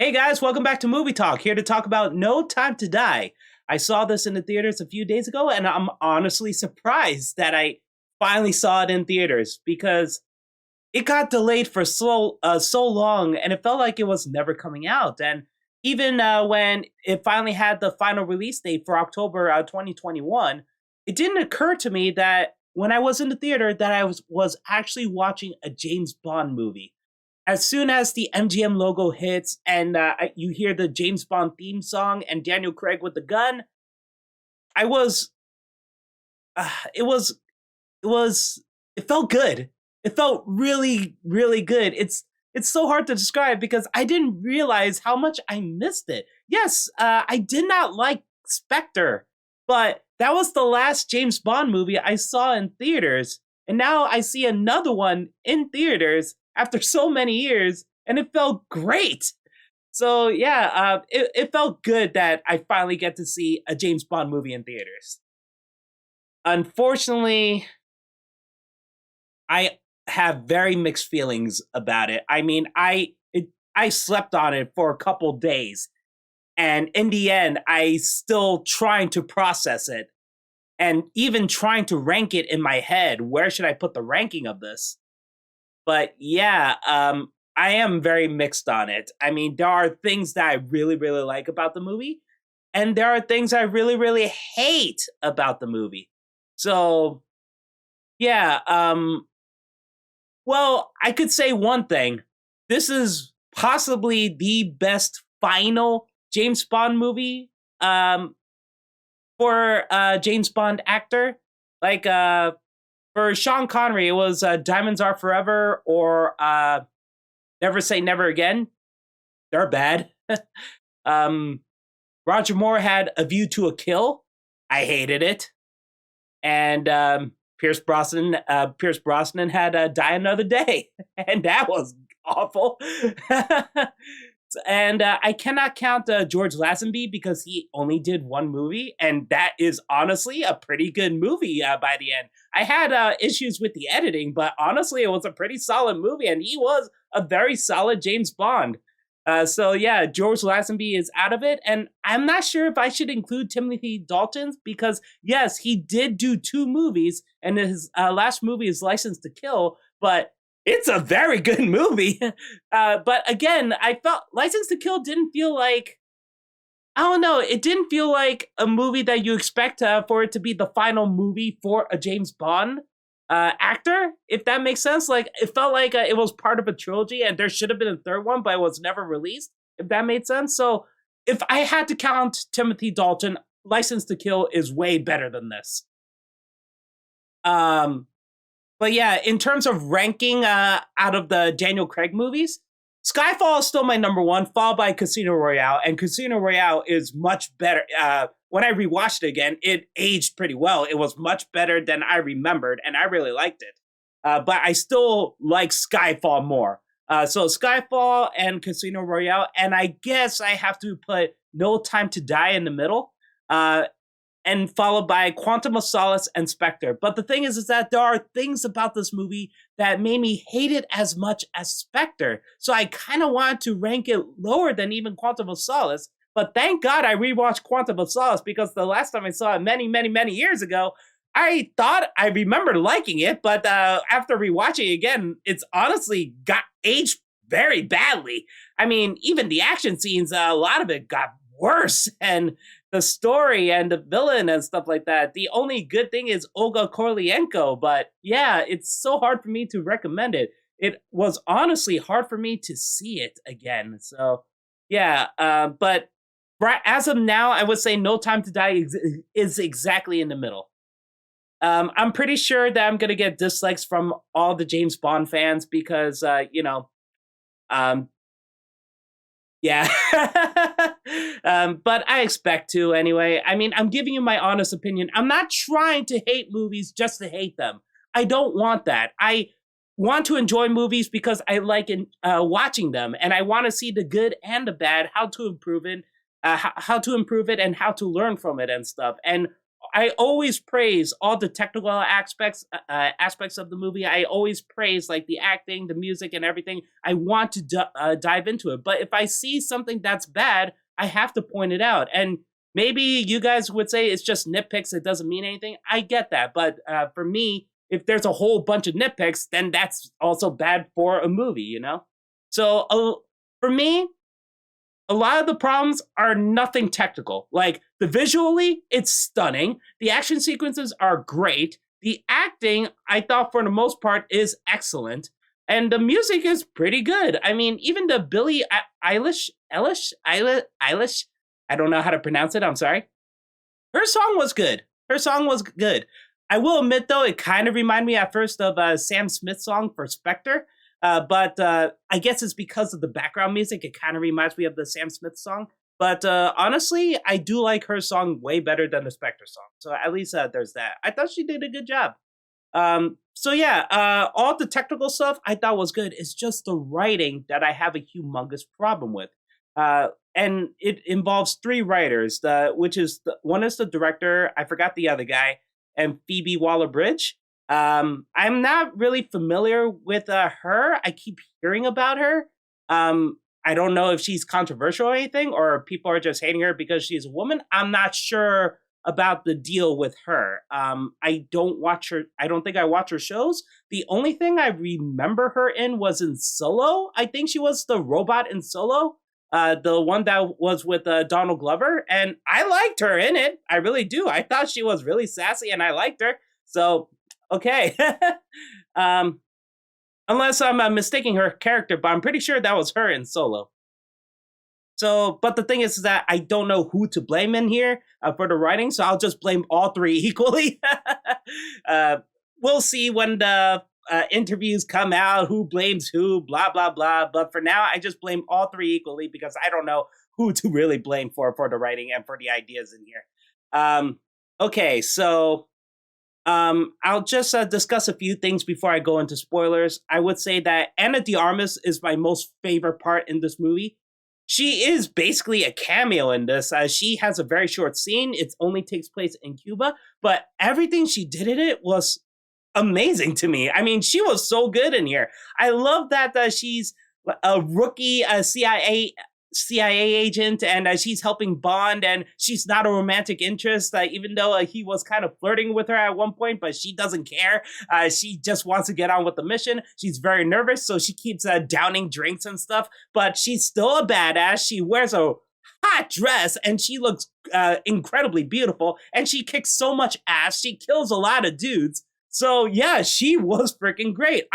Hey guys, welcome back to Movie Talk. Here to talk about No Time to Die. I saw this in the theaters a few days ago, and I'm honestly surprised that I finally saw it in theaters because it got delayed for so long, and it felt like it was never coming out. And even when it finally had the final release date for October 2021, it didn't occur to me that when I was in the theater that I was actually watching a James Bond movie. As soon as the MGM logo hits and you hear the James Bond theme song and Daniel Craig with the gun, I was, it was, it was, it felt good. It felt really, really good. It's so hard to describe because I didn't realize how much I missed it. Yes, I did not like Spectre, but that was the last James Bond movie I saw in theaters, and now I see another one in theaters after so many years, and it felt great. So yeah, it felt good that I finally get to see a James Bond movie in theaters. Unfortunately, I have very mixed feelings about it. I mean, I slept on it for a couple days, and in the end, I still trying to process it, and even trying to rank it in my head. Where should I put the ranking of this? But yeah, I am very mixed on it. I mean, there are things that I really, really like about the movie, and there are things I really, really hate about the movie. So yeah, well, I could say one thing. This is possibly the best final James Bond movie for a James Bond actor. Like for Sean Connery, it was Diamonds Are Forever or Never Say Never Again. They're bad. um, Roger Moore had A View to a Kill. I hated it. And Pierce Brosnan had Die Another Day, and that was awful. And I cannot count George Lazenby because he only did one movie, and that is honestly a pretty good movie by the end. I had issues with the editing, but honestly, it was a pretty solid movie, and he was a very solid James Bond. So yeah, George Lazenby is out of it, and I'm not sure if I should include Timothy Dalton because yes, he did do two movies, and his last movie is License to Kill, but it's a very good movie. But again, I felt License to Kill didn't feel like, I don't know, it didn't feel like a movie that you expect for it to be the final movie for a James Bond actor, if that makes sense. Like, it felt like it was part of a trilogy and there should have been a third one, but it was never released, if that made sense. So if I had to count Timothy Dalton, License to Kill is way better than this. Um, But yeah, in terms of ranking out of the Daniel Craig movies, Skyfall is still my number one, followed by Casino Royale. And Casino Royale is much better. When I rewatched it again, it aged pretty well. It was much better than I remembered, and I really liked it. But I still like Skyfall more. So Skyfall and Casino Royale, and I guess I have to put No Time to Die in the middle. And followed by Quantum of Solace and Spectre. But the thing is that there are things about this movie that made me hate it as much as Spectre. So I kind of wanted to rank it lower than even Quantum of Solace. But thank God I rewatched Quantum of Solace because the last time I saw it many, many, many years ago, I thought I remembered liking it. But after rewatching it again, it's honestly got aged very badly. I mean, even the action scenes, a lot of it got worse. And the story and the villain and stuff like that. The only good thing is Olga Korlienko, but yeah, it's so hard for me to recommend it. It was honestly hard for me to see it again. So yeah, but right as of now, I would say No Time to Die is exactly in the middle. I'm pretty sure that I'm gonna get dislikes from all the James Bond fans because um, yeah. But I expect to anyway. I mean, I'm giving you my honest opinion. I'm not trying to hate movies just to hate them. I don't want that. I want to enjoy movies because I like watching them, and I want to see the good and the bad, how to improve it, how to improve it, and how to learn from it and stuff. And I always praise all the technical aspects of the movie. I always praise like the acting, the music, and everything. I want to dive into it. But if I see something that's bad, I have to point it out. And maybe you guys would say it's just nitpicks. It doesn't mean anything. I get that. But for me, if there's a whole bunch of nitpicks, then that's also bad for a movie, you know? So for me, a lot of the problems are nothing technical. Like the visually, it's stunning. The action sequences are great. The acting, I thought for the most part, is excellent. And the music is pretty good. I mean, even the Billie Eilish, I don't know how to pronounce it. I'm sorry. Her song was good. Her song was good. I will admit, though, it kind of reminded me at first of Sam Smith's song for Spectre. But I guess it's because of the background music. It kind of reminds me of the Sam Smith song. But honestly, I do like her song way better than the Spectre song. So at least there's that. I thought she did a good job. So yeah, all the technical stuff I thought was good. It's just the writing that I have a humongous problem with. And it involves three writers, one is the director, I forgot the other guy, and Phoebe Waller-Bridge. I'm not really familiar with her. I keep hearing about her. I don't know if she's controversial or anything, or people are just hating her because she's a woman. I'm not sure about the deal with her. I don't watch her. I don't think I watch her shows. The only thing I remember her in was in Solo. I think she was the robot in Solo, the one that was with Donald Glover, and I liked her in it. I really do. I thought she was really sassy, and I liked her. So okay. Unless I'm mistaking her character, but I'm pretty sure that was her in Solo. So, but the thing is that I don't know who to blame in here for the writing, so I'll just blame all three equally. We'll see when the interviews come out, who blames who, blah, blah, blah. But for now, I just blame all three equally because I don't know who to really blame for the writing and for the ideas in here. Okay, so I'll just discuss a few things before I go into spoilers. I would say that Ana de Armas is my most favorite part in this movie. She is basically a cameo in this. She has a very short scene. It only takes place in Cuba, but everything she did in it was amazing to me. I mean, she was so good in here. I love that she's a rookie CIA agent, and she's helping Bond, and she's not a romantic interest, even though he was kind of flirting with her at one point, but she doesn't care. She just wants to get on with the mission. She's very nervous, so she keeps downing drinks and stuff, but she's still a badass. She wears a hot dress, and she looks incredibly beautiful, and she kicks so much ass. She kills a lot of dudes. So yeah, she was freaking great.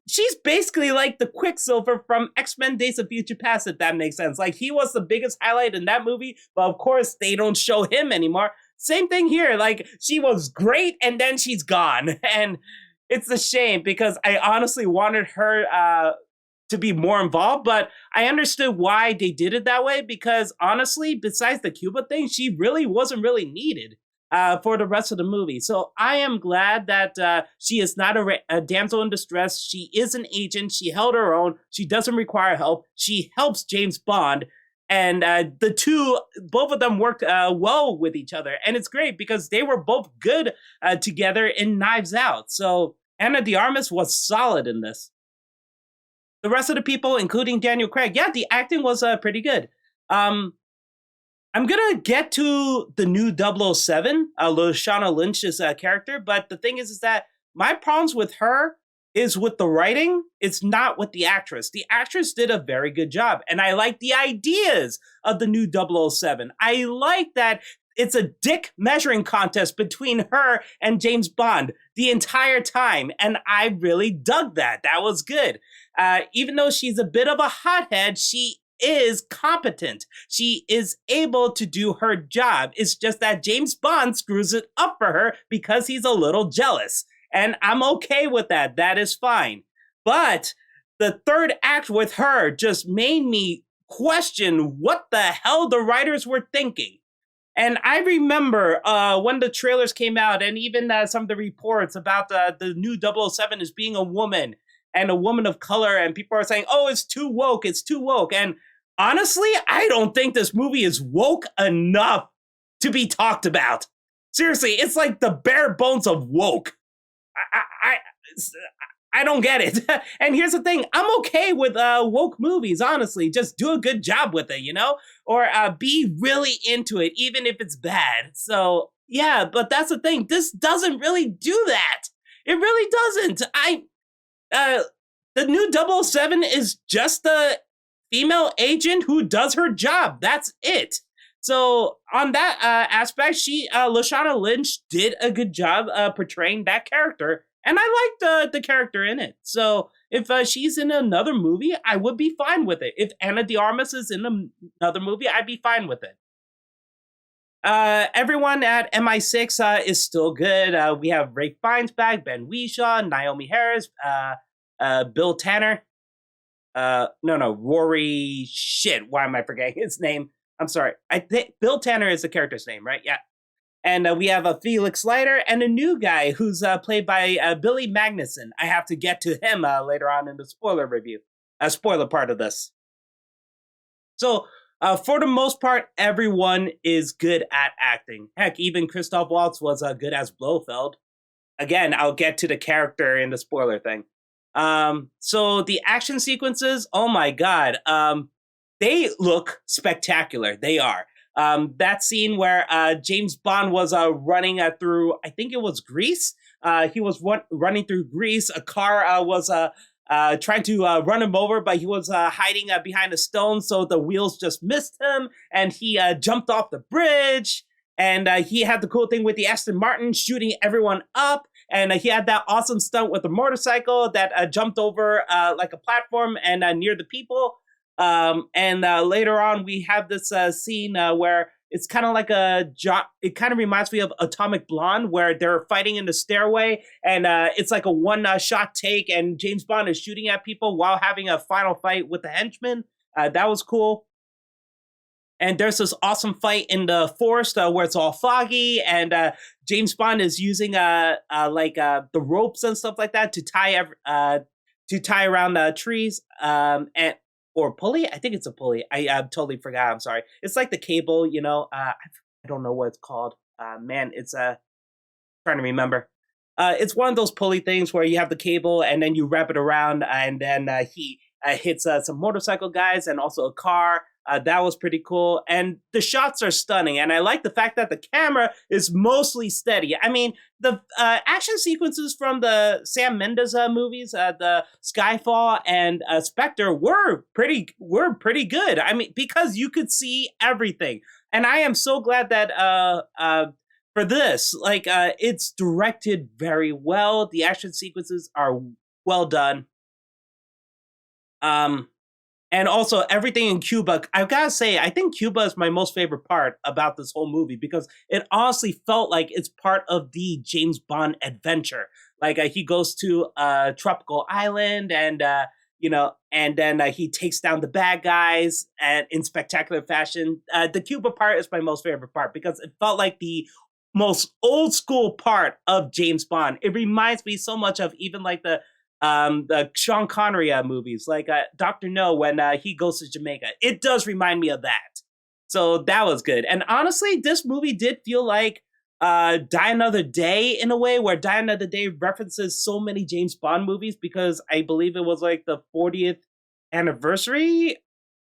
She's basically like the Quicksilver from X-Men Days of Future Past, if that makes sense. Like, he was the biggest highlight in that movie, but of course, they don't show him anymore. Same thing here. Like, she was great, and then she's gone. And it's a shame, because I honestly wanted her to be more involved, but I understood why they did it that way, because honestly, besides the Cuba thing, she really wasn't really needed for the rest of the movie. So I am glad that she is not a damsel in distress. She is an agent. She held her own. She doesn't require help. She helps James Bond. And both of them worked well with each other. And it's great because they were both good together in Knives Out. So Ana de Armas was solid in this. The rest of the people, including Daniel Craig, yeah, the acting was pretty good. I'm going to get to the new 007, Lashana Lynch's character, but the thing is that my problems with her is with the writing. It's not with the actress. The actress did a very good job, and I like the ideas of the new 007. I like that it's a dick measuring contest between her and James Bond the entire time, and I really dug that. That was good. Even though she's a bit of a hothead, she is competent. She is able to do her job. It's just that James Bond screws it up for her because he's a little jealous. And I'm okay with that. That is fine. But the third act with her just made me question what the hell the writers were thinking. And I remember when the trailers came out, and even some of the reports about the new 007 as being a woman and a woman of color, and people are saying, oh, it's too woke, it's too woke. And honestly, I don't think this movie is woke enough to be talked about. Seriously, it's like the bare bones of woke. I I don't get it. And here's the thing: I'm okay with woke movies. Honestly, just do a good job with it, or be really into it, even if it's bad. So yeah, but that's the thing. This doesn't really do that. It really doesn't. Uh, the new 007 is just a female agent who does her job. That's it. So on that aspect, Lashana Lynch did a good job portraying that character, and I liked the character in it. So if she's in another movie, I would be fine with it. If Anna de Armas is in another movie, I'd be fine with it. Everyone at MI6 is still good. We have Ray Fiennes back, Ben Whishaw, Naomi Harris, Bill Tanner. No, Rory. Shit, why am I forgetting his name? I'm sorry. I think Bill Tanner is the character's name, right? Yeah. And we have a Felix Leiter and a new guy who's played by Billy Magnuson. I have to get to him later on in the spoiler review, spoiler part of this. So, for the most part, everyone is good at acting. Heck, even Christoph Waltz was good as Blofeld. Again, I'll get to the character in the spoiler thing. So the action sequences, oh my god, they look spectacular. They are. That scene where James Bond was running through, I think it was Greece. He was running through Greece. A car was trying to run him over, but he was hiding behind a stone, so the wheels just missed him, and he jumped off the bridge. And he had the cool thing with the Aston Martin shooting everyone up. And he had that awesome stunt with the motorcycle that jumped over like a platform and near the people. And later on, we have this scene where it's kind of like it kind of reminds me of Atomic Blonde, where they're fighting in the stairway, and it's like a one-shot take, and James Bond is shooting at people while having a final fight with the henchman. That was cool. And there's this awesome fight in the forest where it's all foggy, and James Bond is using the ropes and stuff like that to tie around trees or pulley. I think it's a pulley. I totally forgot. I'm sorry. It's like the cable, I don't know what it's called. It's trying to remember. It's one of those pulley things where you have the cable and then you wrap it around, and then he hits some motorcycle guys and also a car. That was pretty cool. And the shots are stunning. And I like the fact that the camera is mostly steady. I mean, the action sequences from the Sam Mendes movies, the Skyfall and Spectre were pretty good. I mean, because you could see everything. And I am so glad that for this, it's directed very well. The action sequences are well done. And also everything in Cuba, I've got to say, I think Cuba is my most favorite part about this whole movie, because it honestly felt like it's part of the James Bond adventure. Like he goes to a tropical island and, and then he takes down the bad guys in spectacular fashion. The Cuba part is my most favorite part because it felt like the most old school part of James Bond. It reminds me so much of even like the Sean Connery movies, like Dr. No, when he goes to Jamaica. It does remind me of that. So that was good. And honestly, this movie did feel like Die Another Day in a way, where Die Another Day references so many James Bond movies, because I believe it was like the 40th anniversary.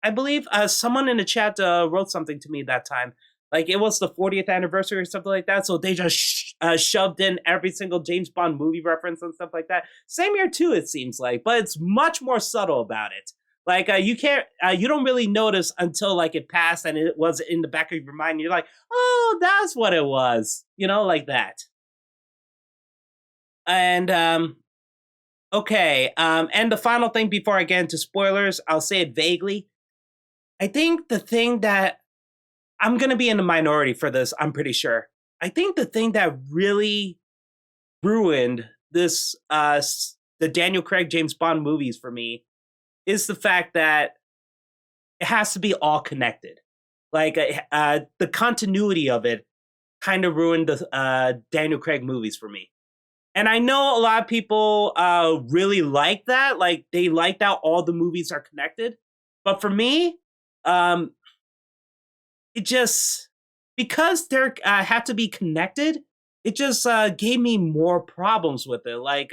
I believe someone in the chat wrote something to me that time. Like it was the 40th anniversary or something like that. So they just shoved in every single James Bond movie reference and stuff like that. Same year too, it seems like, but it's much more subtle about it. Like you don't really notice until like it passed and it was in the back of your mind. You're like, oh, that's what it was, like that. And okay, and the final thing before I get into spoilers, I'll say it vaguely. I think the thing that I'm going to be in the minority for this, I'm pretty sure. I think the thing that really ruined this, the Daniel Craig James Bond movies for me, is the fact that it has to be all connected. Like the continuity of it kind of ruined the Daniel Craig movies for me. And I know a lot of people really like that. Like they like that all the movies are connected. But for me, it just, because they're have to be connected, it just gave me more problems with it. Like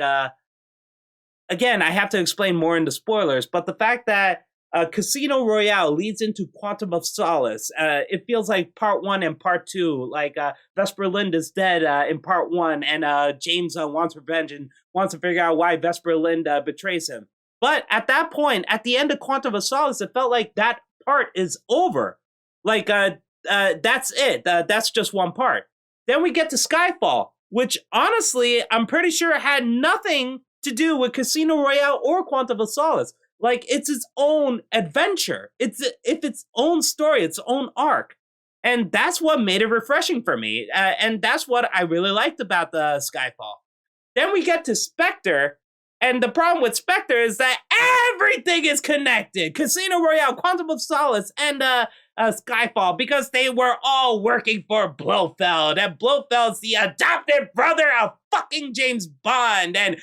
again, I have to explain more into spoilers, but the fact that Casino Royale leads into Quantum of Solace, it feels like part one and part two. Like Vesper Lind is dead in part one, and James wants revenge and wants to figure out why Vesper Lind betrays him. But at that point, at the end of Quantum of Solace, it felt like that part is over. Like that's it. That's just one part. Then we get to Skyfall, which honestly, I'm pretty sure had nothing to do with Casino Royale or Quantum of Solace. Like it's its own adventure. It's its own story, its own arc, and that's what made it refreshing for me. And that's what I really liked about the Skyfall. Then we get to Spectre, and the problem with Spectre is that everything is connected. Casino Royale, Quantum of Solace, and Skyfall, because they were all working for Blofeld, and Blofeld's the adopted brother of fucking James Bond, and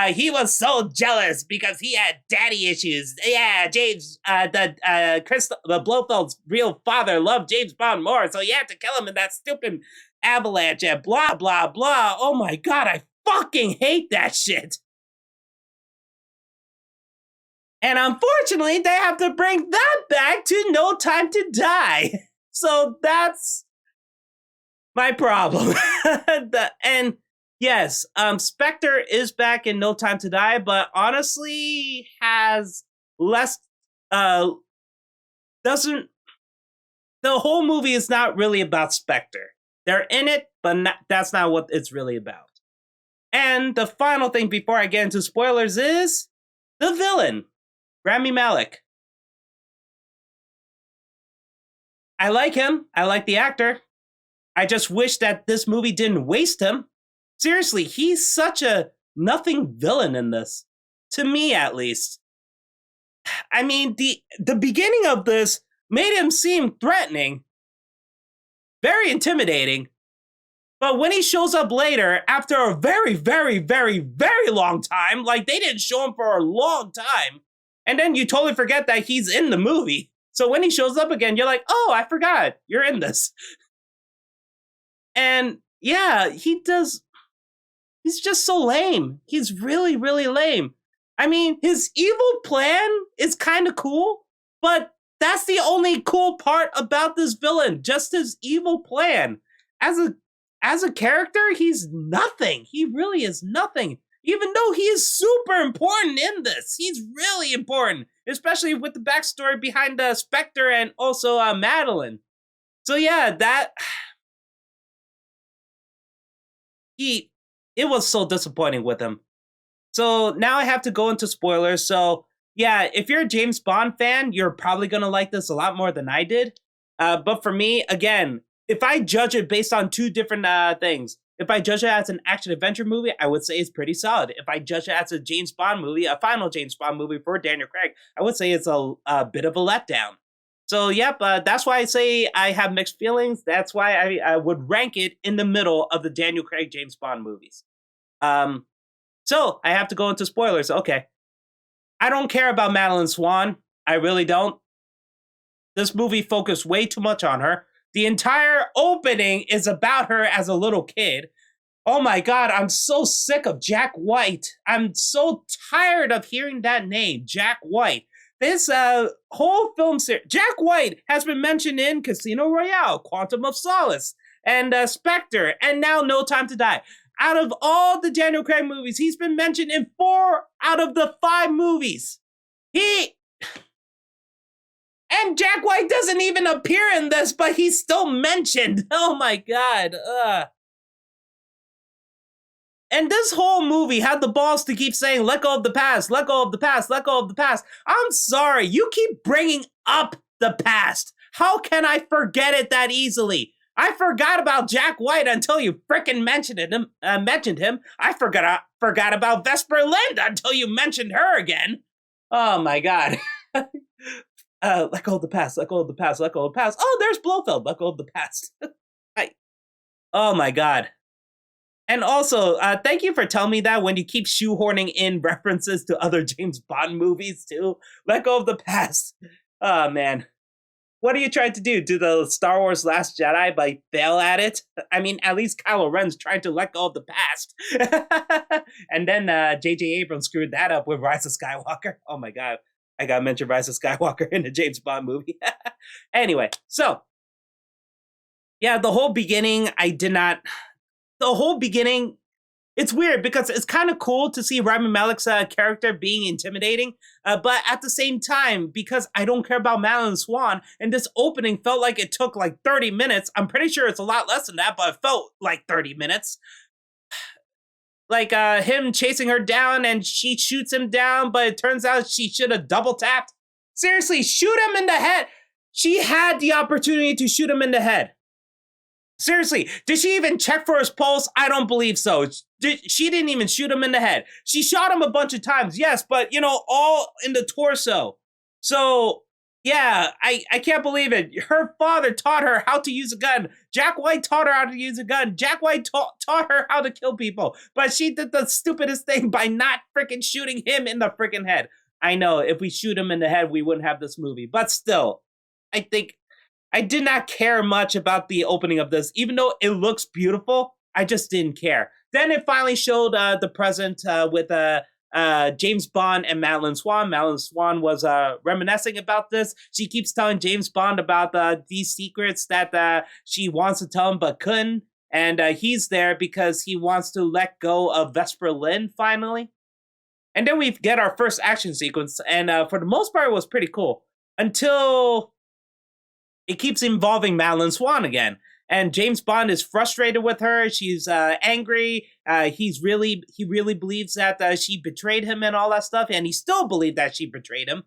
he was so jealous because he had daddy issues. Yeah, James, the Blofeld's real father loved James Bond more, so he had to kill him in that stupid avalanche, and blah, blah, blah. Oh my god, I fucking hate that shit. And unfortunately, they have to bring that back to No Time to Die. So that's my problem. And yes, Spectre is back in No Time to Die, but honestly has less, doesn't, the whole movie is not really about Spectre. They're in it, but that's not what it's really about. And the final thing before I get into spoilers is the villain. Rami Malek. I like him. I like the actor. I just wish that this movie didn't waste him. Seriously, he's such a nothing villain in this. To me, at least. I mean, the beginning of this made him seem threatening. Very intimidating. But when he shows up later, after a very, very, very, very long time, like they didn't show him for a long time, and then you totally forget that he's in the movie. So when he shows up again, you're like, oh, I forgot. You're in this. And yeah, he's just so lame. He's really, really lame. I mean, his evil plan is kind of cool, but that's the only cool part about this villain, just his evil plan. As a character, he's nothing. He really is nothing. Even though he is super important in this. He's really important, especially with the backstory behind Spectre and also Madeline. So yeah, it was so disappointing with him. So now I have to go into spoilers. So yeah, if you're a James Bond fan, you're probably going to like this a lot more than I did. But for me, again, if I judge it based on two different things, if I judge it as an action-adventure movie, I would say it's pretty solid. If I judge it as a James Bond movie, a final James Bond movie for Daniel Craig, I would say it's a bit of a letdown. So, yep, that's why I say I have mixed feelings. That's why I would rank it in the middle of the Daniel Craig James Bond movies. So, I have to go into spoilers. Okay. I don't care about Madeline Swan. I really don't. This movie focused way too much on her. The entire opening is about her as a little kid. Oh my god, I'm so sick of Jack White. I'm so tired of hearing that name, Jack White. This whole film series, Jack White has been mentioned in Casino Royale, Quantum of Solace, and Spectre, and now No Time to Die. Out of all the Daniel Craig movies, he's been mentioned in 4 out of the 5 movies. And Jack White doesn't even appear in this, but he's still mentioned. Oh my god. And this whole movie had the balls to keep saying, let go of the past, let go of the past, let go of the past. I'm sorry, you keep bringing up the past. How can I forget it that easily? I forgot about Jack White until you frickin' mentioned him. I forgot about Vesper Lind until you mentioned her again. Oh my god. Let go of the past, let go of the past, let go of the past. Oh, there's Blofeld, let go of the past. Oh my god. And also, thank you for telling me that when you keep shoehorning in references to other James Bond movies too. Let go of the past. Oh man. What are you trying to do? Do the Star Wars Last Jedi by fail at it? I mean, at least Kylo Ren's trying to let go of the past. And then J.J. Abrams screwed that up with Rise of Skywalker. Oh my God. I gotta mention Rise of Skywalker in the James Bond movie. Anyway, so yeah, the whole beginning, it's weird because it's kind of cool to see Rami Malek's character being intimidating, but at the same time, because I don't care about Madeline Swan, and this opening felt like it took like 30 minutes. I'm pretty sure it's a lot less than that, but it felt like 30 minutes. Like him chasing her down and she shoots him down, but it turns out she should have double tapped. Seriously, shoot him in the head. She had the opportunity to shoot him in the head. Seriously, did she even check for his pulse? I don't believe so. She didn't even shoot him in the head. She shot him a bunch of times, yes, but, all in the torso. So, yeah, I can't believe it. Her father taught her how to use a gun. Jack White taught her how to use a gun. Jack White taught her how to kill people. But she did the stupidest thing by not freaking shooting him in the freaking head. I know, if we shoot him in the head, we wouldn't have this movie. But still, I think I did not care much about the opening of this. Even though it looks beautiful, I just didn't care. Then it finally showed the present with James Bond and Madeline Swan. Madeline Swan was reminiscing about this. She keeps telling James Bond about these secrets that she wants to tell him but couldn't. And he's there because he wants to let go of Vesper Lynn finally. And then we get our first action sequence. And for the most part, it was pretty cool. Until it keeps involving Madeline Swan again. And James Bond is frustrated with her. She's angry. He really believes that she betrayed him and all that stuff. And he still believed that she betrayed him.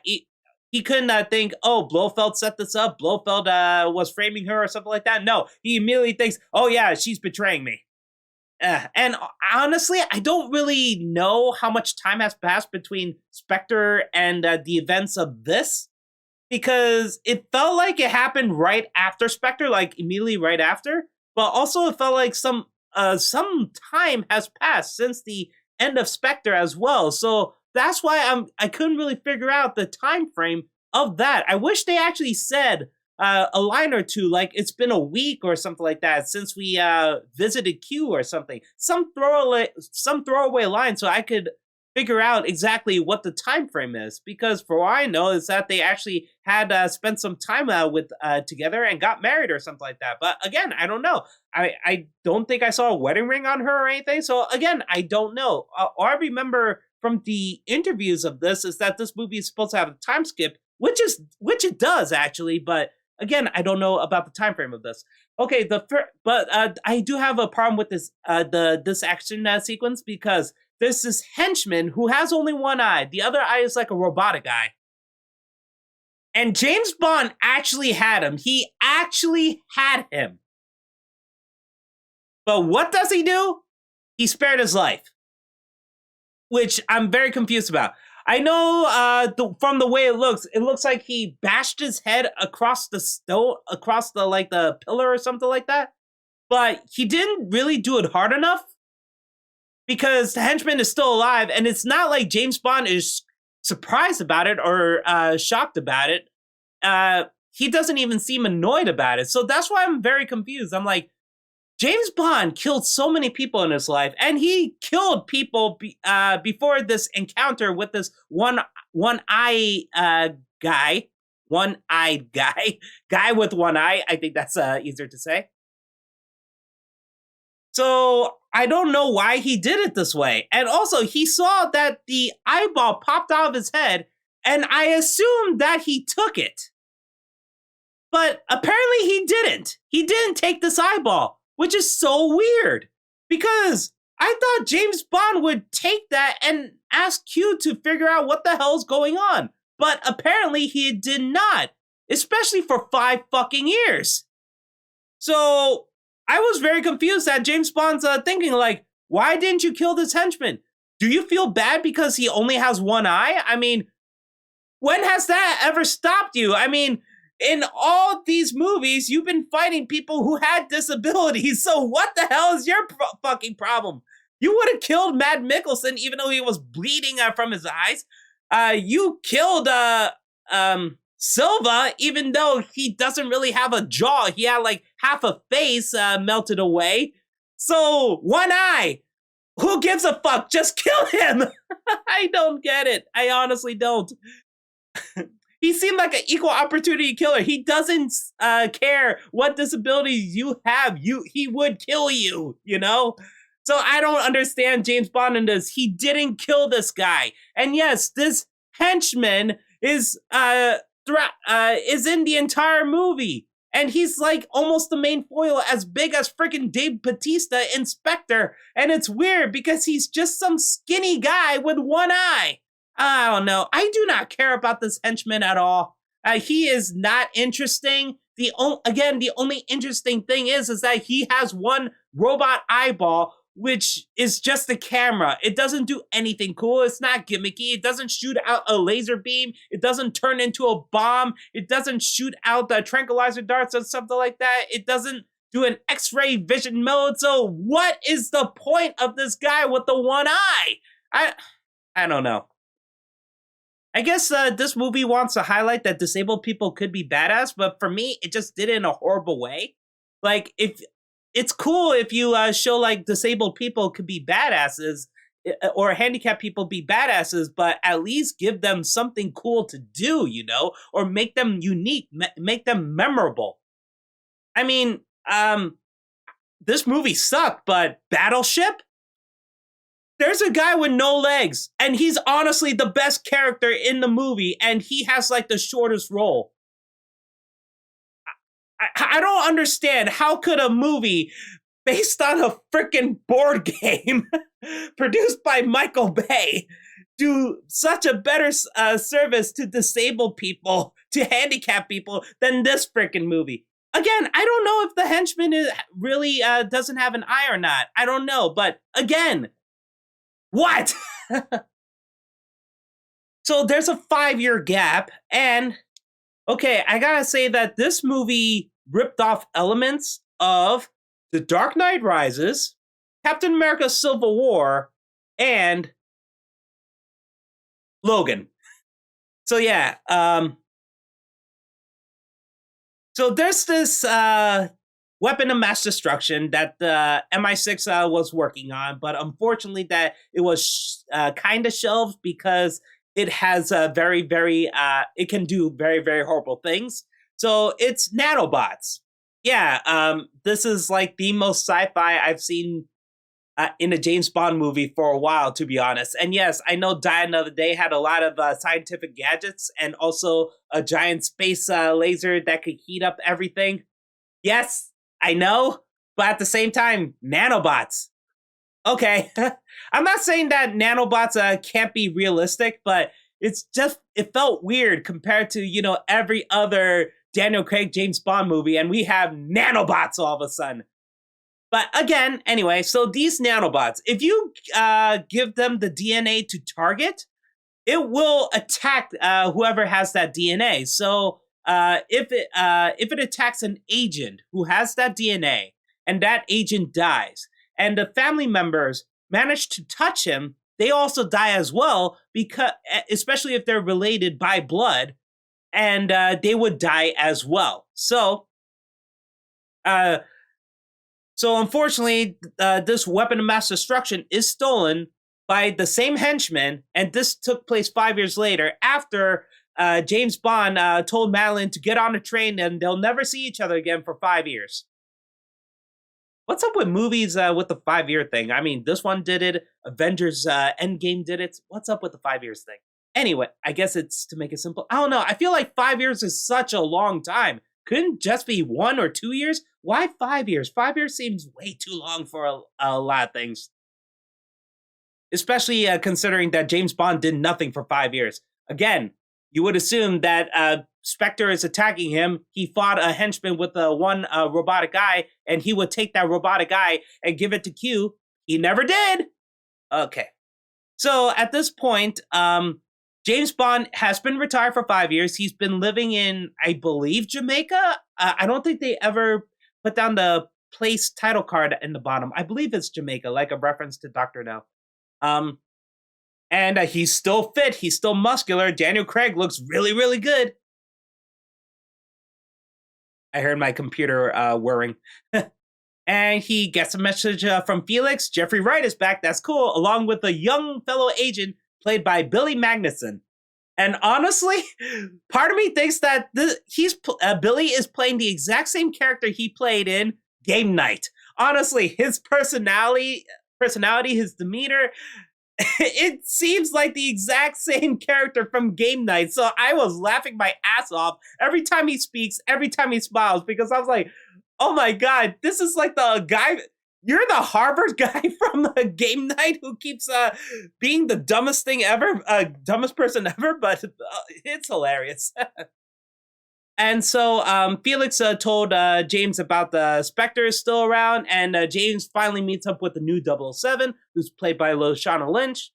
He couldn't think, oh, Blofeld set this up. Blofeld was framing her or something like that. No, he immediately thinks, oh yeah, she's betraying me. And honestly, I don't really know how much time has passed between Spectre and the events of this. Because it felt like it happened right after Spectre, like immediately right after. But also it felt like some time has passed since the end of Spectre as well. So that's why I couldn't really figure out the time frame of that. I wish they actually said a line or two, like it's been a week or something like that since we visited Q or something. Some throwaway line so I could figure out exactly what the time frame is, because for all I know is that they actually had spent some time with together and got married or something like that. But again, I don't know. I don't think I saw a wedding ring on her or anything. So again, I don't know. All I remember from the interviews of this is that this movie is supposed to have a time skip, which it does actually. But again, I don't know about the time frame of this. Okay, but I do have a problem with this this action sequence because there's this henchman who has only one eye. The other eye is like a robotic eye. And James Bond actually had him. He actually had him. But what does he do? He spared his life. Which I'm very confused about. I know from the way it looks like he bashed his head across the stone, across the pillar or something like that. But he didn't really do it hard enough. Because the henchman is still alive, and it's not like James Bond is surprised about it or shocked about it. He doesn't even seem annoyed about it. So that's why I'm very confused. I'm like, James Bond killed so many people in his life, and he killed people before this encounter with this one-eyed guy with one eye. I think that's easier to say. So I don't know why he did it this way. And also, he saw that the eyeball popped out of his head, and I assumed that he took it. But apparently he didn't. He didn't take this eyeball, which is so weird. Because I thought James Bond would take that and ask Q to figure out what the hell's going on. But apparently he did not. Especially for 5 fucking years. So I was very confused that James Bond's thinking like, why didn't you kill this henchman? Do you feel bad because he only has one eye? I mean, when has that ever stopped you? I mean, in all these movies, you've been fighting people who had disabilities. So what the hell is your fucking problem? You would have killed Matt Mikkelsen even though he was bleeding from his eyes. You killed Silva, even though he doesn't really have a jaw, he had like half a face melted away. So one eye. Who gives a fuck? Just kill him. I don't get it. I honestly don't. He seemed like an equal opportunity killer. He doesn't care what disabilities you have. He would kill you, you know? So I don't understand James Bond in this. He didn't kill this guy. And yes, this henchman is is in the entire movie. And he's like almost the main foil, as big as freaking Dave Bautista in Spectre. And it's weird because he's just some skinny guy with one eye. I don't know. I do not care about this henchman at all. He is not interesting. The only interesting thing is that he has one robot eyeball, which is just a camera. It doesn't do anything cool. It's not gimmicky. It doesn't shoot out a laser beam. It doesn't turn into a bomb. It doesn't shoot out the tranquilizer darts or something like that. It doesn't do an X-ray vision mode. So what is the point of this guy with the one eye? I don't know. I guess this movie wants to highlight that disabled people could be badass, but for me, it just did it in a horrible way. Like, if it's cool if you show like disabled people could be badasses, or handicapped people be badasses, but at least give them something cool to do, you know, or make them unique, make them memorable. I mean, this movie sucked, but Battleship? There's a guy with no legs, and he's honestly the best character in the movie, and he has like the shortest role. I don't understand. How could a movie based on a freaking board game produced by Michael Bay do such a better service to disabled people, to handicapped people, than this freaking movie? Again, I don't know if the henchman really doesn't have an eye or not. I don't know, but again, what? So there's a 5-year gap, and okay, I gotta say that this movie ripped off elements of The Dark Knight Rises, Captain America Civil War, and Logan. So yeah, so there's this weapon of mass destruction that the MI6 was working on, but unfortunately that it was kind of shelved because it has it can do very, very horrible things. So it's nanobots. Yeah, this is like the most sci-fi I've seen in a James Bond movie for a while, to be honest. And yes, I know Die Another Day had a lot of scientific gadgets and also a giant space laser that could heat up everything. Yes, I know, but at the same time, nanobots. Okay, I'm not saying that nanobots can't be realistic, but it's just, it felt weird compared to, you know, every other Daniel Craig James Bond movie, and we have nanobots all of a sudden. But again, anyway, so these nanobots, if you give them the DNA to target, it will attack whoever has that DNA. So if it attacks an agent who has that DNA and that agent dies, and the family members manage to touch him, they also die as well, because especially if they're related by blood, and they would die as well. So unfortunately, this weapon of mass destruction is stolen by the same henchman, and this took place 5 years later after James Bond told Madeline to get on a train and they'll never see each other again for 5 years. What's up with movies with the 5-year thing? I mean, this one did it. Avengers Endgame did it. What's up with the 5 years thing? Anyway, I guess it's to make it simple. I don't know. I feel like 5 years is such a long time. Couldn't just be 1 or 2 years? Why 5 years? 5 years seems way too long for a lot of things. Especially considering that James Bond did nothing for 5 years. Again, you would assume that Spectre is attacking him. He fought a henchman with one robotic eye, and he would take that robotic eye and give it to Q. He never did. Okay. So at this point, James Bond has been retired for 5 years. He's been living in, I believe, Jamaica. I don't think they ever put down the place title card in the bottom. I believe it's Jamaica, like a reference to Dr. No. And he's still fit. He's still muscular. Daniel Craig looks really, really good. I heard my computer whirring. And he gets a message from Felix. Jeffrey Wright is back. That's cool. Along with a young fellow agent played by Billy Magnuson. And honestly, part of me thinks that Billy is playing the exact same character he played in Game Night. Honestly, his personality, his demeanor, it seems like the exact same character from Game Night. So I was laughing my ass off every time he speaks, every time he smiles, because I was like, oh my God, this is like the guy. You're the Harvard guy from Game Night who keeps being the dumbest thing ever, dumbest person ever, but it's hilarious. And so Felix told James about the Spectre is still around, and James finally meets up with the new 007, who's played by Lashana Lynch.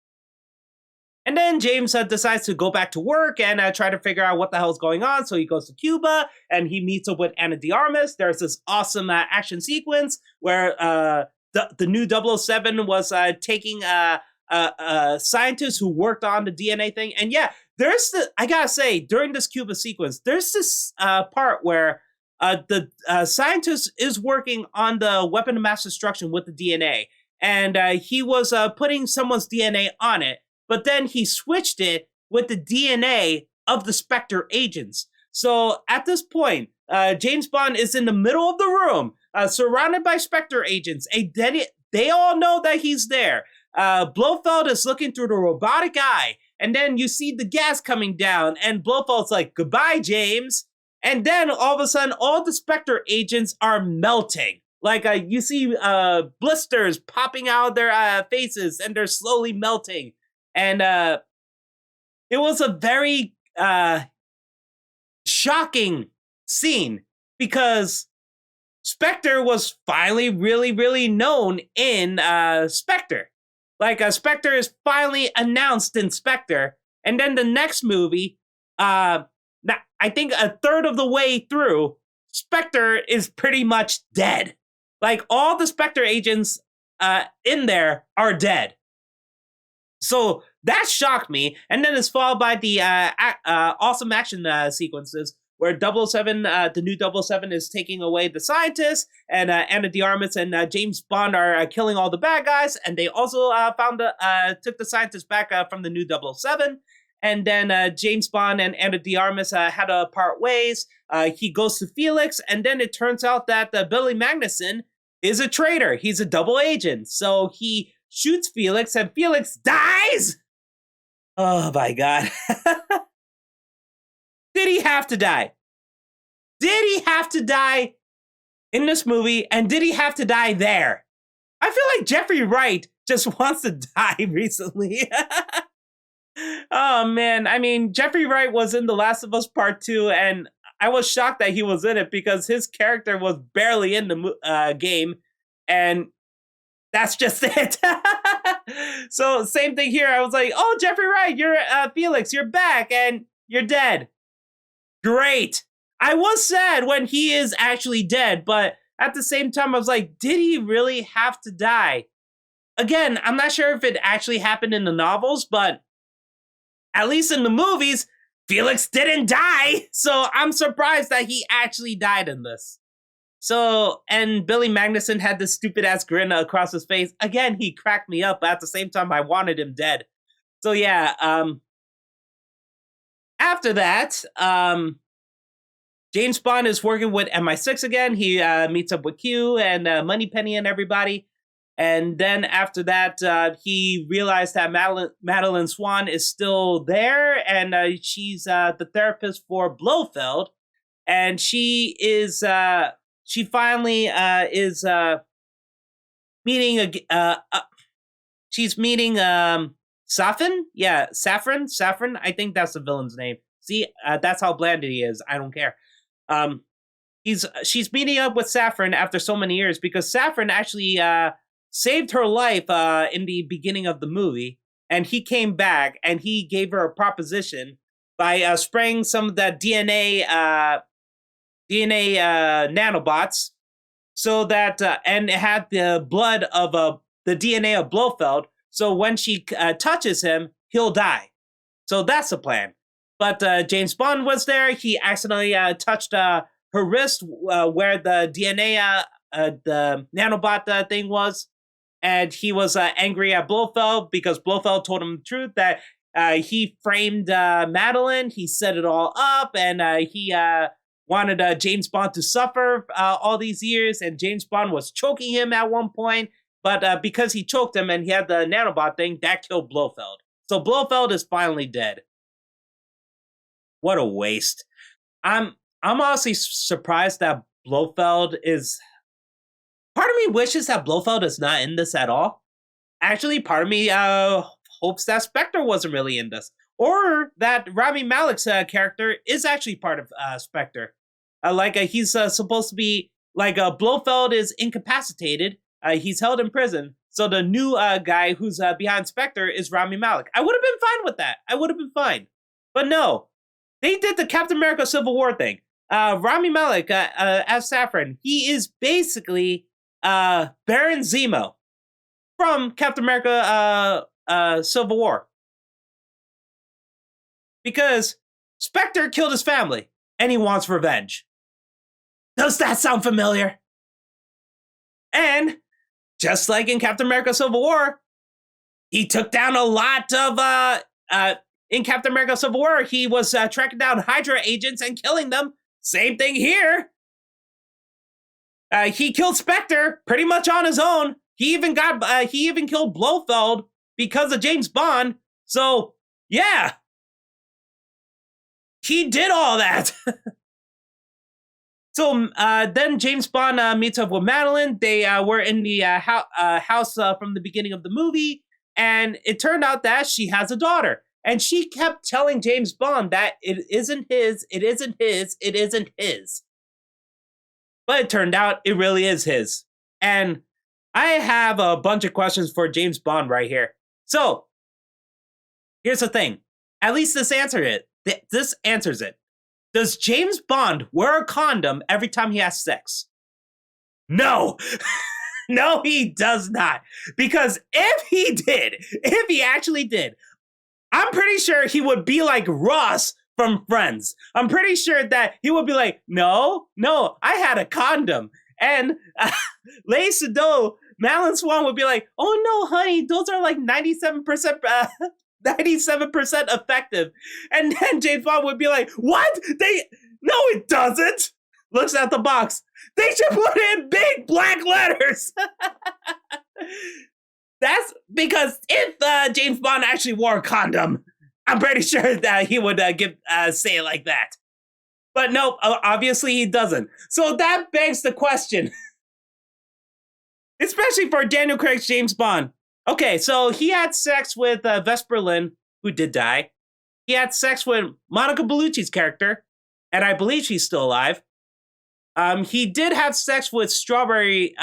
And then James decides to go back to work and try to figure out what the hell's going on. So he goes to Cuba and he meets up with Ana de Armas. There's this awesome action sequence where the new 007 was taking scientists who worked on the DNA thing. And yeah, I gotta say, during this Cuba sequence, there's this part where the scientist is working on the weapon of mass destruction with the DNA. And he was putting someone's DNA on it. But then he switched it with the DNA of the Spectre agents. So at this point, James Bond is in the middle of the room, surrounded by Spectre agents. They all know that he's there. Blofeld is looking through the robotic eye, and then you see the gas coming down, and Blofeld's like, goodbye, James. And then all of a sudden, all the Spectre agents are melting. Like you see blisters popping out of their faces, and they're slowly melting. And it was a very shocking scene because Spectre was finally really, really known in Spectre. Like Spectre is finally announced in Spectre. And then the next movie, I think a third of the way through, Spectre is pretty much dead. Like all the Spectre agents in there are dead. So that shocked me. And then it's followed by the awesome action sequences where 007, the new 007 is taking away the scientists, and Ana de Armas and James Bond are killing all the bad guys. And they also took the scientists back from the new 007. And then James Bond and Ana de Armas had to part ways. He goes to Felix, and then it turns out that Billy Magnuson is a traitor. He's a double agent. So he shoots Felix, and Felix dies. Oh my God. Did he have to die? Did he have to die in this movie? And did he have to die there? I feel like Jeffrey Wright just wants to die recently. Oh man. I mean, Jeffrey Wright was in The Last of Us Part 2, and I was shocked that he was in it because his character was barely in the game. And that's just it. So same thing here. I was like, oh, Jeffrey Wright, you're Felix, you're back and you're dead. Great. I was sad when he is actually dead, but at the same time, I was like, did he really have to die? Again, I'm not sure if it actually happened in the novels, but at least in the movies, Felix didn't die. So I'm surprised that he actually died in this. So, and Billy Magnuson had this stupid ass grin across his face. Again, he cracked me up, but at the same time, I wanted him dead. So yeah, after that, James Bond is working with MI6 again. He meets up with Q and Moneypenny and everybody. And then after that, he realized that Madeline Swan is still there, and she's the therapist for Blofeld. And she is... she finally is meeting she's meeting Safin? Yeah, Saffron. I think that's the villain's name. See, that's how bland he is. I don't care. She's meeting up with Saffron after so many years because Saffron actually saved her life in the beginning of the movie, and he came back and he gave her a proposition by spraying some of that DNA nanobots, so that and it had the blood of the DNA of Blofeld. So when she touches him, he'll die. So that's the plan. But James Bond was there. He accidentally touched her wrist where the DNA, the nanobot thing was, and he was angry at Blofeld because Blofeld told him the truth that he framed Madeline. He set it all up, and he wanted James Bond to suffer all these years, and James Bond was choking him at one point. But because he choked him and he had the nanobot thing, that killed Blofeld. So Blofeld is finally dead. What a waste. I'm honestly surprised that Blofeld is... Part of me wishes that Blofeld is not in this at all. Actually, part of me hopes that Spectre wasn't really in this. Or that Rami Malek's character is actually part of Spectre. He's supposed to be... Blofeld is incapacitated. He's held in prison. So the new guy who's behind Spectre is Rami Malek. I would have been fine with that. I would have been fine. But no. They did the Captain America Civil War thing. Rami Malek as Saffron, he is basically Baron Zemo from Captain America Civil War. Because Spectre killed his family, and he wants revenge. Does that sound familiar? And just like in Captain America Civil War, he took down a lot of... in Captain America Civil War, he was tracking down Hydra agents and killing them. Same thing here. He killed Spectre pretty much on his own. He even killed Blofeld because of James Bond. So, yeah. He did all that. So then James Bond meets up with Madeline. They were in the house from the beginning of the movie. And it turned out that she has a daughter. And she kept telling James Bond that it isn't his, it isn't his, it isn't his. But it turned out it really is his. And I have a bunch of questions for James Bond right here. So, here's the thing. At least this answers it. Does James Bond wear a condom every time he has sex? No. No, he does not. Because if he actually did, I'm pretty sure he would be like Ross from Friends. I'm pretty sure that he would be like, no, I had a condom. And Lea Seydoux, Madeline Swan would be like, oh no, honey, those are like 97% effective. And then James Bond would be like, what? No, it doesn't. Looks at the box. They should put in big black letters. That's because if James Bond actually wore a condom, I'm pretty sure that he would say it like that. But no, obviously he doesn't. So that begs the question, especially for Daniel Craig's James Bond. Okay, so he had sex with Vesper Lynd, who did die. He had sex with Monica Bellucci's character, and I believe she's still alive. He did have sex with Strawberry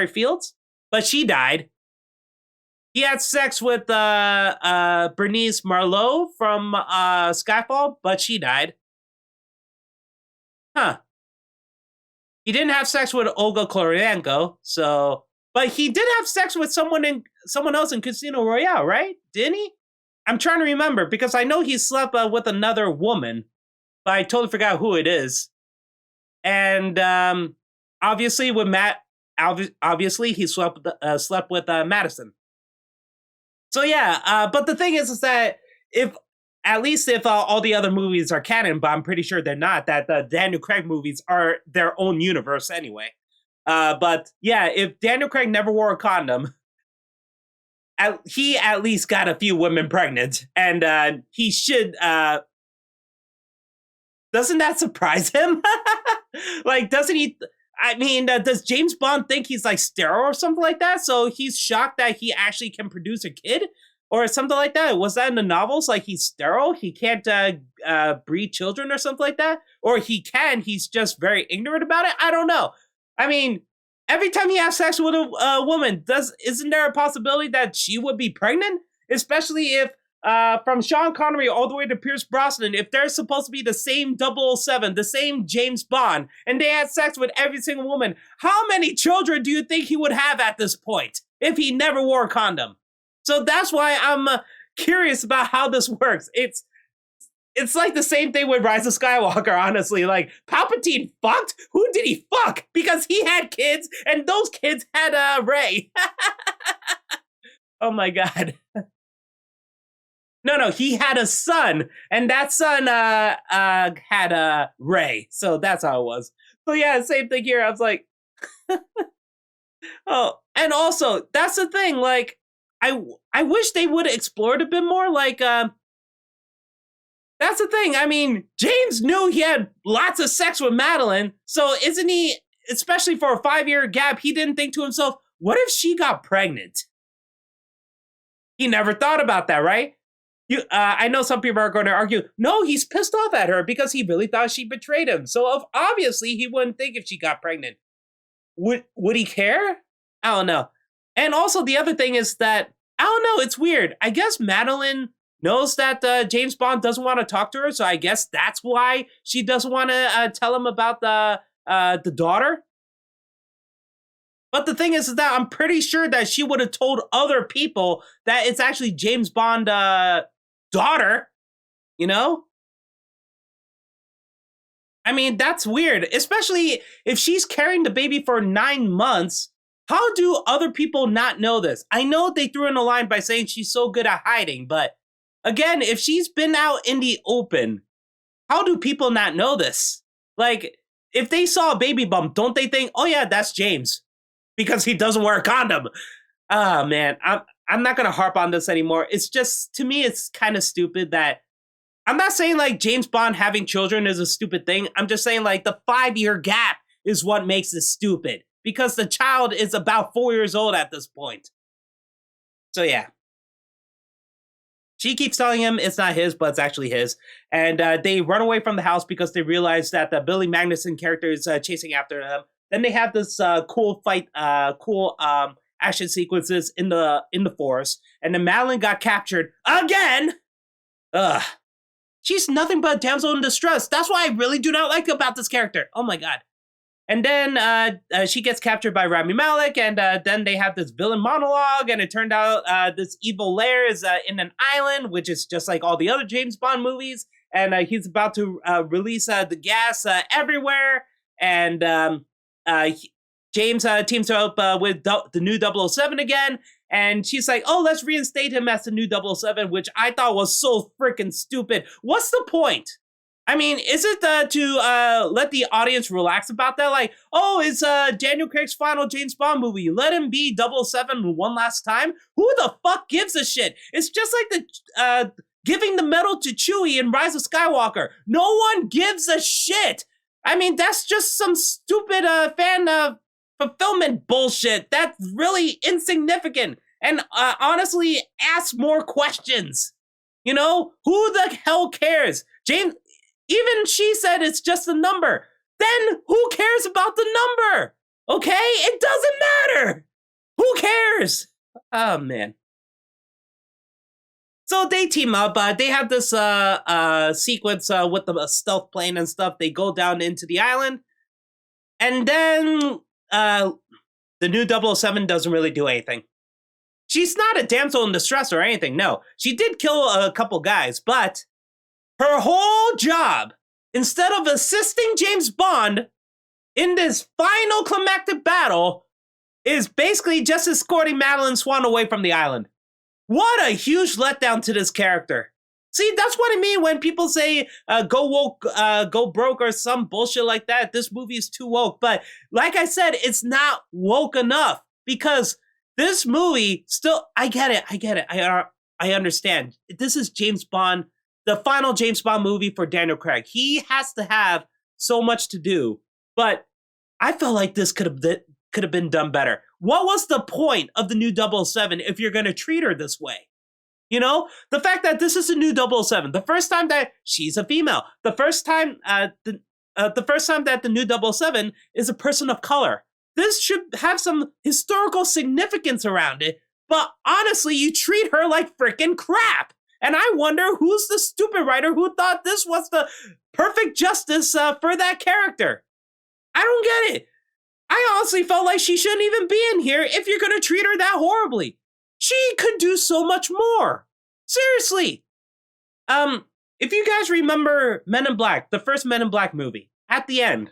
Fields, but she died. He had sex with Bernice Marlowe from Skyfall, but she died. Huh. He didn't have sex with Olga Kurylenko, but he did have sex with someone else in Casino Royale, right? Didn't he? I'm trying to remember because I know he slept with another woman, but I totally forgot who it is. And obviously with obviously he slept with Madison. So yeah, but the thing is that if all the other movies are canon, but I'm pretty sure they're not, that the Daniel Craig movies are their own universe anyway. But yeah, if Daniel Craig never wore a condom, he at least got a few women pregnant, and he should. Doesn't that surprise him? Like, doesn't he? I mean, does James Bond think he's like sterile or something like that? So he's shocked that he actually can produce a kid or something like that. Was that in the novels? Like he's sterile, he can't breed children or something like that, or he can. He's just very ignorant about it. I don't know. I mean, every time he has sex with a woman, isn't there a possibility that she would be pregnant? Especially if from Sean Connery all the way to Pierce Brosnan, if they're supposed to be the same 007, the same James Bond, and they had sex with every single woman, how many children do you think he would have at this point if he never wore a condom? So that's why I'm curious about how this works. It's like the same thing with Rise of Skywalker, honestly. Like, Palpatine fucked? Who did he fuck? Because he had kids, and those kids had Rey. Oh my god. No, he had a son, and that son had Rey. So that's how it was. So yeah, same thing here. I was like, oh, and also that's the thing. Like, I wish they would have explored a bit more. Like, that's the thing. I mean, James knew he had lots of sex with Madeline, so isn't he? Especially for a 5-year gap, he didn't think to himself, "What if she got pregnant?" He never thought about that, right? I know some people are going to argue, no, he's pissed off at her because he really thought she betrayed him. So obviously he wouldn't think if she got pregnant. Would he care? I don't know. And also the other thing is that, I don't know, it's weird. I guess Madeline knows that James Bond doesn't want to talk to her, so I guess that's why she doesn't want to tell him about the daughter. But the thing is that I'm pretty sure that she would have told other people that it's actually James Bond daughter, you know? I mean, that's weird, especially if she's carrying the baby for 9 months. How do other people not know this? I know they threw in a line by saying she's so good at hiding, but again, if she's been out in the open, how do people not know this? Like, if they saw a baby bump, don't they think, oh yeah, that's James because he doesn't wear a condom? Ah, man, I'm not going to harp on this anymore. It's just, to me, it's kind of stupid that, I'm not saying like James Bond having children is a stupid thing. I'm just saying like the 5-year gap is what makes it stupid because the child is about 4 years old at this point. So yeah. She keeps telling him it's not his, but it's actually his. And they run away from the house because they realize that the Billy Magnuson character is chasing after them. Then they have this cool fight, action sequences in the forest, and then Madeline got captured again. Ugh, she's nothing but a damsel in distress. That's what I really do not like about this character. Oh my god. And then she gets captured by Rami Malek, and then they have this villain monologue, and it turned out this evil lair is in an island, which is just like all the other James Bond movies, and he's about to release the gas everywhere, and James teams up with the new 007 again, and she's like, oh, let's reinstate him as the new 007, which I thought was so freaking stupid. What's the point? I mean, is it to let the audience relax about that? Like, oh, it's Daniel Craig's final James Bond movie. Let him be 007 one last time? Who the fuck gives a shit? It's just like the giving the medal to Chewie in Rise of Skywalker. No one gives a shit. I mean, that's just some stupid fan fulfillment bullshit. That's really insignificant. And honestly, ask more questions. You know, who the hell cares? James, even she said it's just a number. Then who cares about the number? Okay? It doesn't matter. Who cares? Oh, man. So they team up. They have this sequence with the stealth plane and stuff. They go down into the island. And then the new 007 doesn't really do anything. She's not a damsel in distress or anything, no. She did kill a couple guys, but her whole job, instead of assisting James Bond in this final climactic battle, is basically just escorting Madeline Swan away from the island. What a huge letdown to this character. See, that's what I mean when people say go woke, go broke or some bullshit like that. This movie is too woke. But like I said, it's not woke enough because this movie still, I get it. I understand. This is James Bond, the final James Bond movie for Daniel Craig. He has to have so much to do. But I felt like this could have been done better. What was the point of the new 007 if you're going to treat her this way? You know, the fact that this is a new 007, the first time that she's a female, the first time that the new 007 is a person of color. This should have some historical significance around it, but honestly, you treat her like freaking crap. And I wonder who's the stupid writer who thought this was the perfect justice for that character. I don't get it. I honestly felt like she shouldn't even be in here if you're going to treat her that horribly. She could do so much more. Seriously. if you guys remember Men in Black, the first Men in Black movie, at the end,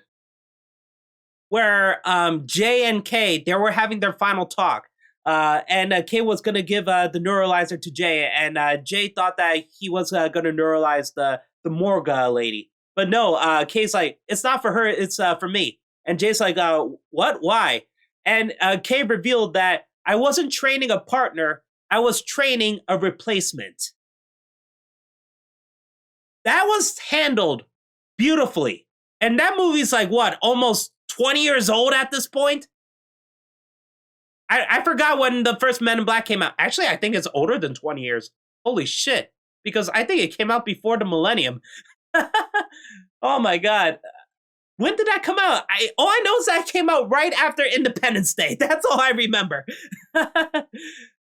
where Jay and Kay, they were having their final talk. And Kay was going to give the neuralizer to Jay, and Jay thought that he was going to neuralize the morgue lady. But no, Kay's like, it's not for her, it's for me. And Jay's like, what? Why? And Kay revealed that I wasn't training a partner, I was training a replacement. That was handled beautifully. And that movie's like, what, almost 20 years old at this point? I forgot when the first Men in Black came out. Actually, I think it's older than 20 years. Holy shit. Because I think it came out before the millennium. Oh my God. When did that come out? All I know is that came out right after Independence Day. That's all I remember.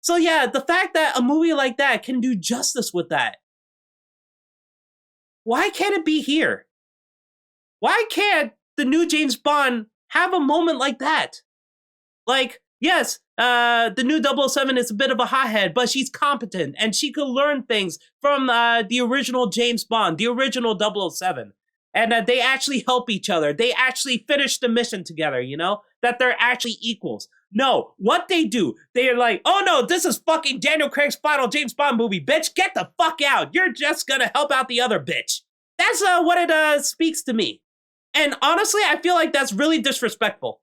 So yeah, the fact that a movie like that can do justice with that. Why can't it be here? Why can't the new James Bond have a moment like that? Like, yes, the new 007 is a bit of a hothead, but she's competent and she could learn things from the original James Bond, the original 007. And they actually help each other. They actually finish the mission together, you know? That they're actually equals. No, what they do, they're like, oh no, this is fucking Daniel Craig's final James Bond movie, bitch. Get the fuck out. You're just gonna help out the other bitch. That's what it speaks to me. And honestly, I feel like that's really disrespectful.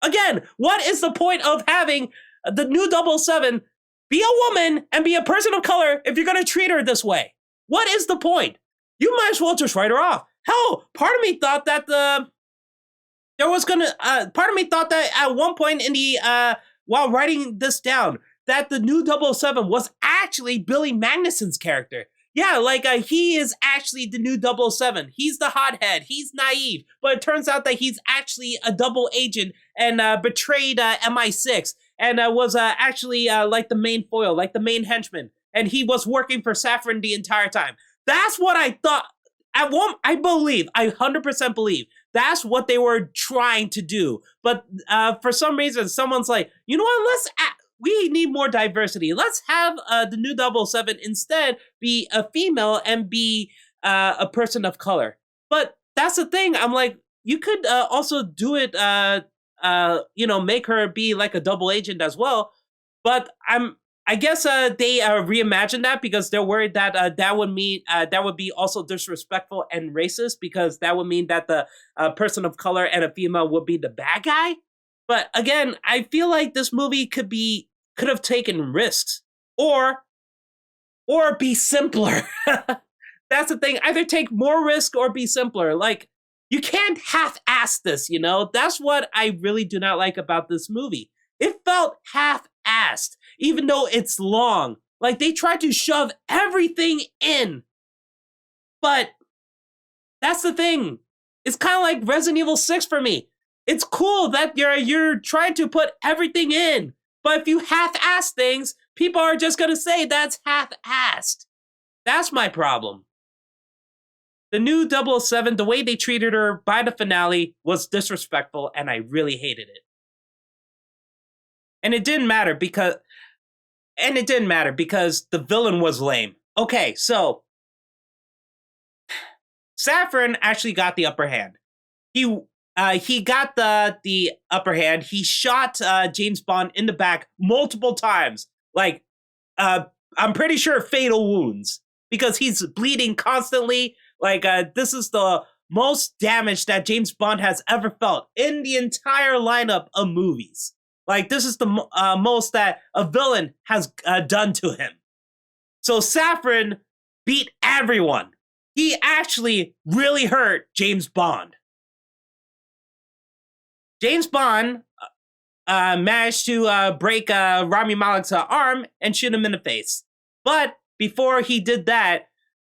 Again, what is the point of having the new 007 be a woman and be a person of color if you're gonna treat her this way? What is the point? You might as well just write her off. Hell, part of me thought that part of me thought that at one point in the, while writing this down, that the new 007 was actually Billy Magnuson's character. Yeah, like he is actually the new 007. He's the hothead. He's naive. But it turns out that he's actually a double agent and betrayed MI6 and was actually like the main foil, like the main henchman. And he was working for Saffron the entire time. That's what I thought. I 100% believe that's what they were trying to do. But for some reason, someone's like, you know what, we need more diversity. Let's have the new 007 instead be a female and be a person of color. But that's the thing. I'm like, you could also do it, make her be like a double agent as well. But I guess they reimagined that because they're worried that that would mean that would be also disrespectful and racist because that would mean that the person of color and a female would be the bad guy. But again, I feel like this movie could have taken risks or be simpler. That's the thing. Either take more risk or be simpler. Like, you can't half-ass this, you know? That's what I really do not like about this movie. It felt half-assed, even though it's long. Like, they tried to shove everything in. But that's the thing. It's kind of like Resident Evil 6 for me. It's cool that you're trying to put everything in. But if you half-ass things, people are just going to say that's half-assed. That's my problem. The new 007, the way they treated her by the finale was disrespectful, and I really hated it. And it didn't matter because the villain was lame. Okay, so Saffron actually got the upper hand. He got the upper hand. He shot James Bond in the back multiple times. Like, I'm pretty sure fatal wounds because he's bleeding constantly. Like, this is the most damage that James Bond has ever felt in the entire lineup of movies. Like, this is the most that a villain has done to him. So Saffron beat everyone. He actually really hurt James Bond. James Bond managed to break Rami Malek's arm and shoot him in the face. But before he did that,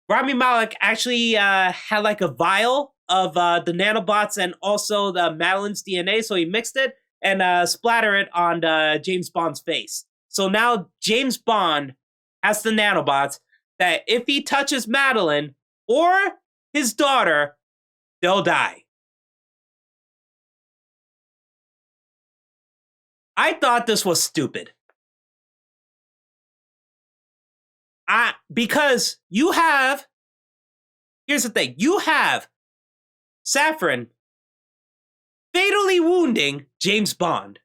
Rami Malek actually had like a vial of the nanobots and also the Madeline's DNA, so he mixed it and splatter it on James Bond's face. So now James Bond has the nanobots that if he touches Madeline or his daughter, they'll die. I thought this was stupid. Because you have here's the thing. You have Saffron fatally wounding James Bond.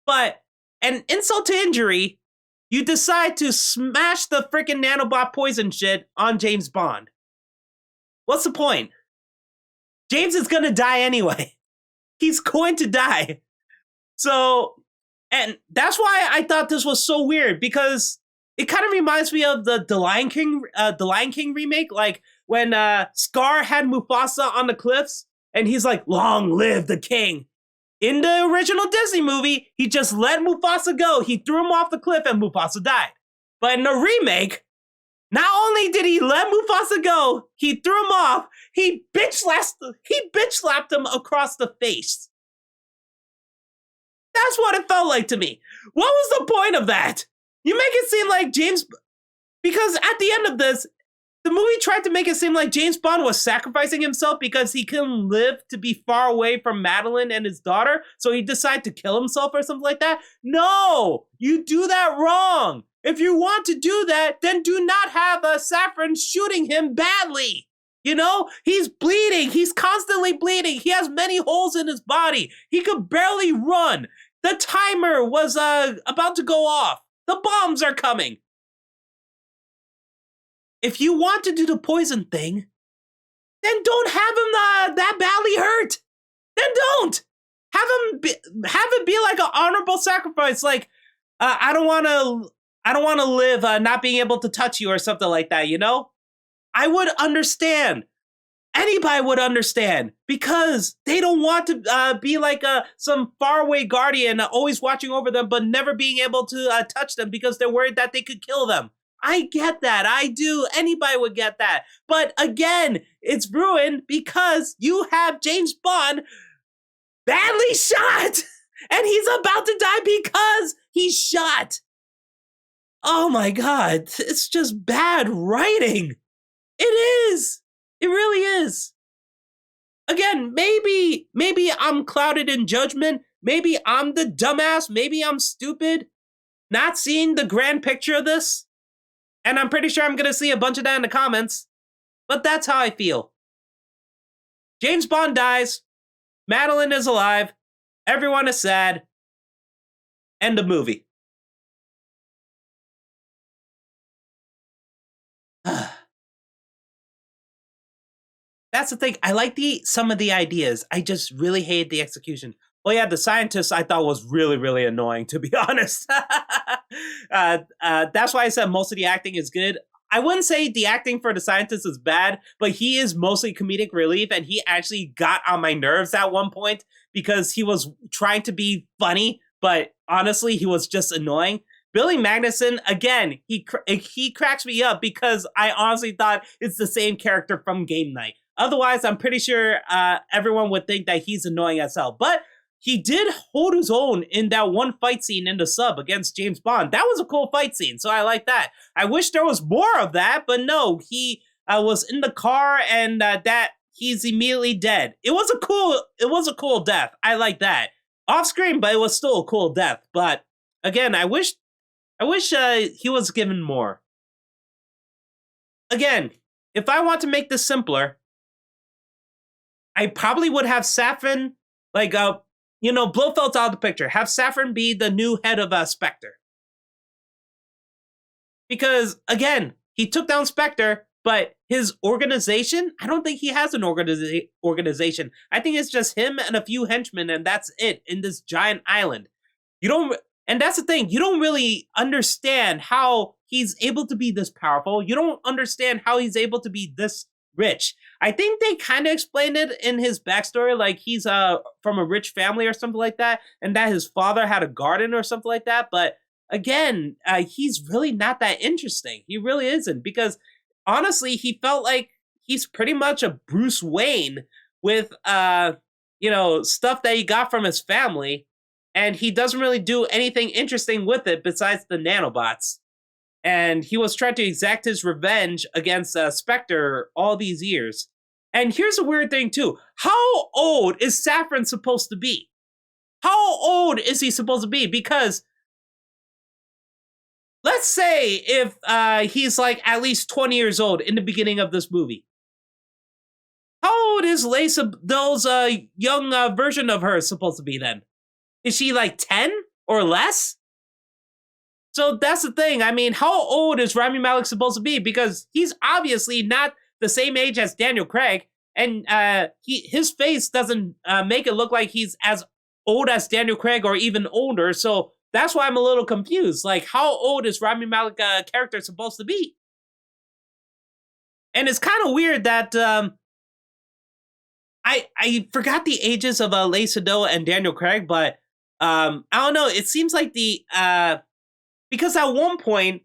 But an insult to injury, you decide to smash the freaking nanobot poison shit on James Bond. What's the point? James is gonna die anyway. He's going to die. So, and that's why I thought this was so weird, because it kind of reminds me of the Lion King remake, like when Scar had Mufasa on the cliffs, and he's like, "Long live the king." In the original Disney movie, he just let Mufasa go. He threw him off the cliff and Mufasa died. But in the remake, not only did he let Mufasa go, he threw him off, he bitch slapped him across the face. That's what it felt like to me. What was the point of that? You make it seem like because at the end of this, the movie tried to make it seem like James Bond was sacrificing himself because he couldn't live to be far away from Madeline and his daughter, so he decided to kill himself or something like that. No, you do that wrong. If you want to do that, then do not have Saffron shooting him badly. You know, he's bleeding. He's constantly bleeding. He has many holes in his body. He could barely run. The timer was about to go off. The bombs are coming. If you want to do the poison thing, then don't have him that badly hurt. Then don't have it be like an honorable sacrifice. Like I don't want to live not being able to touch you or something like that. You know, I would understand. Anybody would understand, because they don't want to be like some faraway guardian always watching over them, but never being able to touch them because they're worried that they could kill them. I get that. I do. Anybody would get that. But again, it's ruined because you have James Bond badly shot and he's about to die because he's shot. Oh my God. It's just bad writing. It is. It really is. Again, maybe I'm clouded in judgment. Maybe I'm the dumbass. Maybe I'm stupid. Not seeing the grand picture of this. And I'm pretty sure I'm going to see a bunch of that in the comments. But that's how I feel. James Bond dies. Madeline is alive. Everyone is sad. End of movie. That's the thing. I like some of the ideas. I just really hate the execution. Well, yeah, the scientist I thought was really, really annoying, to be honest. That's why I said most of the acting is good. I wouldn't say the acting for the scientist is bad, but he is mostly comedic relief, and he actually got on my nerves at one point because he was trying to be funny, but honestly, he was just annoying. Billy Magnuson, again, he cracks me up because I honestly thought it's the same character from Game Night. Otherwise, I'm pretty sure everyone would think that he's annoying as hell. But he did hold his own in that one fight scene in the sub against James Bond. That was a cool fight scene, so I like that. I wish there was more of that, but no, he was in the car and that he's immediately dead. It was a cool death. I like that. Off screen, but it was still a cool death. But again, I wish he was given more. Again, if I want to make this simpler, I probably would have Saffron, like, Blofeld's out of the picture. Have Saffron be the new head of Spectre. Because, again, he took down Spectre, but his organization, I don't think he has an organization. I think it's just him and a few henchmen, and that's it in this giant island. And that's the thing, you don't really understand how he's able to be this powerful. You don't understand how he's able to be this rich. I think they kind of explained it in his backstory, like he's from a rich family or something like that, and that his father had a garden or something like that. But again, he's really not that interesting. He really isn't, because honestly, he felt like he's pretty much a Bruce Wayne with stuff that he got from his family, and he doesn't really do anything interesting with it besides the nanobots. And he was trying to exact his revenge against Spectre all these years. And here's a weird thing, too. How old is Saffron supposed to be? How old is he supposed to be? Because let's say if he's like at least 20 years old in the beginning of this movie. How old is Lisa, those young version of her supposed to be then? Is she like 10 or less? So that's the thing. I mean, how old is Rami Malek supposed to be? Because he's obviously not the same age as Daniel Craig, and his face doesn't make it look like he's as old as Daniel Craig or even older. So that's why I'm a little confused. Like, how old is Rami Malek character supposed to be? And it's kind of weird that I forgot the ages of Lea Seydoux and Daniel Craig, but I don't know. It seems like the because at one point,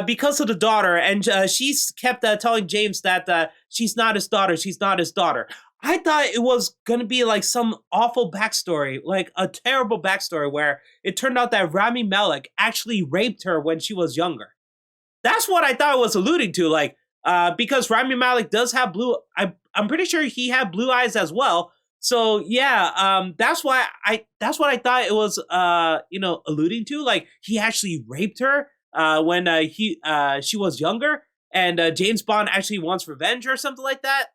because of the daughter, and she's kept telling James that she's not his daughter, she's not his daughter. I thought it was gonna be like some awful backstory, like a terrible backstory, where it turned out that Rami Malek actually raped her when she was younger. That's what I thought it was alluding to, like because Rami Malek does have blue. I'm pretty sure he had blue eyes as well. So yeah, that's what I thought it was, alluding to. Like he actually raped her when she was younger, and James Bond actually wants revenge or something like that.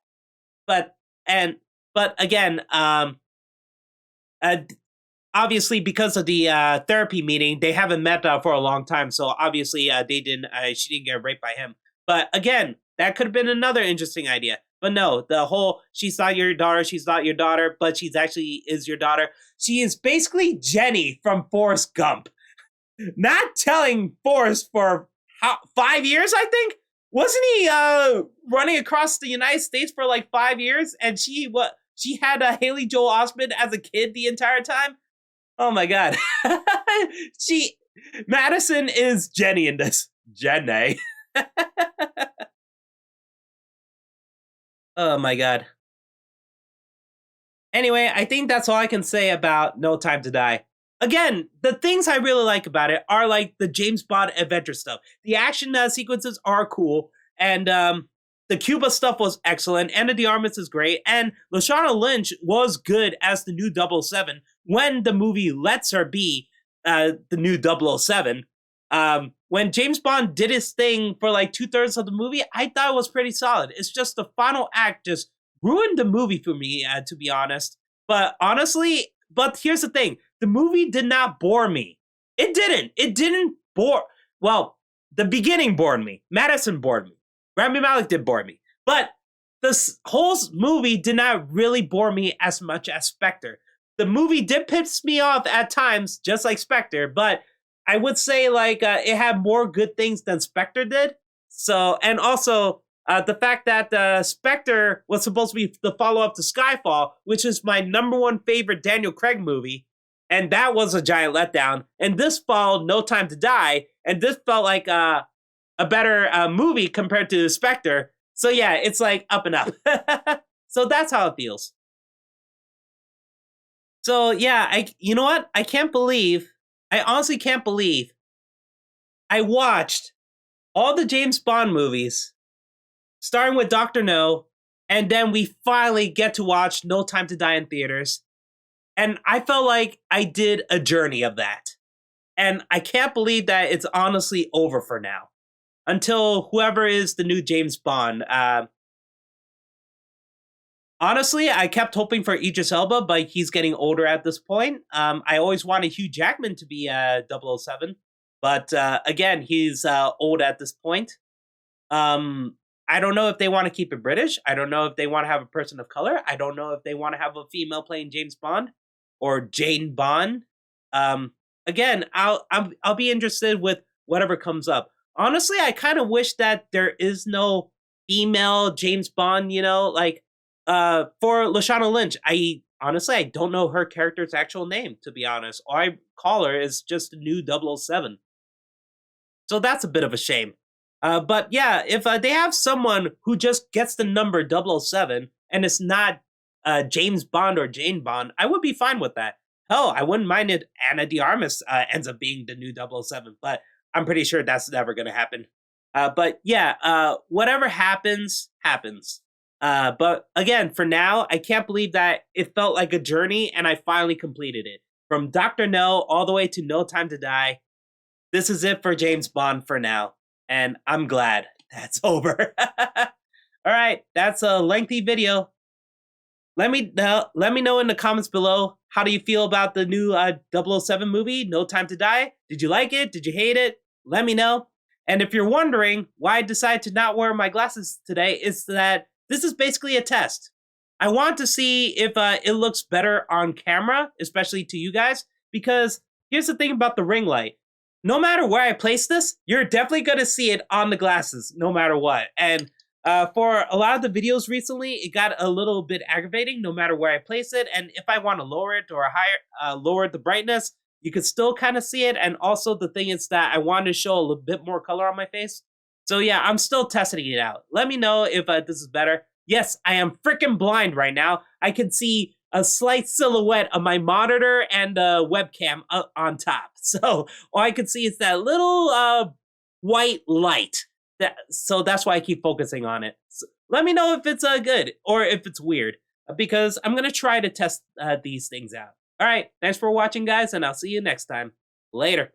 But and but again, uh, obviously because of the therapy meeting, they haven't met for a long time. So obviously, they didn't. She didn't get raped by him. But again, that could have been another interesting idea. But no, the whole she's not your daughter, she's not your daughter, but she's actually is your daughter. She is basically Jenny from Forrest Gump. Not telling Forrest for 5 years, I think. Wasn't he running across the United States for like 5 years? And she had Haley Joel Osment as a kid the entire time? Oh my god. Madison is Jenny in this. Jenny. Oh my god. Anyway, I think that's all I can say about No Time to Die. Again, the things I really like about it are like the James Bond adventure stuff. The action sequences are cool, and the Cuba stuff was excellent. Anna de Armas is great, and Lashana Lynch was good as the new 007 when the movie lets her be the new 007. When James Bond did his thing for like 2/3 of the movie, I thought it was pretty solid. It's just the final act just ruined the movie for me, to be honest. But here's the thing. The movie did not bore me. It didn't. It didn't bore. Well, the beginning bored me. Madison bored me. Rami Malek did bore me. But this whole movie did not really bore me as much as Spectre. The movie did piss me off at times, just like Spectre, but I would say like it had more good things than Spectre did. So, and also the fact that Spectre was supposed to be the follow-up to Skyfall, which is my #1 favorite Daniel Craig movie, and that was a giant letdown. And this followed No Time to Die, and this felt like a better movie compared to Spectre. So yeah, it's like up and up. So that's how it feels. So yeah, you know what? I honestly can't believe I watched all the James Bond movies, starting with Dr. No, and then we finally get to watch No Time to Die in theaters. And I felt like I did a journey of that. And I can't believe that it's honestly over for now. Until whoever is the new James Bond. Honestly, I kept hoping for Idris Elba, but he's getting older at this point. I always wanted Hugh Jackman to be 007, but again, he's old at this point. I don't know if they want to keep it British. I don't know if they want to have a person of color. I don't know if they want to have a female playing James Bond or Jane Bond. Again, I'll be interested with whatever comes up. Honestly, I kind of wish that there is no female James Bond. Like. For Lashana Lynch, I don't know her character's actual name, to be honest. All I call her is just the new 007. So that's a bit of a shame. But yeah, if they have someone who just gets the number 007 and it's not James Bond or Jane Bond, I would be fine with that. Hell, I wouldn't mind it Anna de Armas ends up being the new 007, but I'm pretty sure that's never going to happen. But yeah, whatever happens, happens. But again, for now, I can't believe that it felt like a journey and I finally completed it. From Dr. No all the way to No Time to Die. This is it for James Bond for now. And I'm glad that's over. All right, that's a lengthy video. Let me know in the comments below. How do you feel about the new 007 movie, No Time to Die? Did you like it? Did you hate it? Let me know. And if you're wondering why I decided to not wear my glasses today, it's that this is basically a test. I want to see if it looks better on camera, especially to you guys, because here's the thing about the ring light. No matter where I place this, you're definitely going to see it on the glasses, no matter what. And for a lot of the videos recently, it got a little bit aggravating no matter where I place it. And if I want to lower it or lower the brightness, you can still kind of see it. And also the thing is that I wanted to show a little bit more color on my face. So yeah, I'm still testing it out. Let me know if this is better. Yes, I am freaking blind right now. I can see a slight silhouette of my monitor and the webcam on top. So all I can see is that little white light. So that's why I keep focusing on it. So let me know if it's good or if it's weird, because I'm going to try to test these things out. All right, thanks for watching, guys, and I'll see you next time. Later.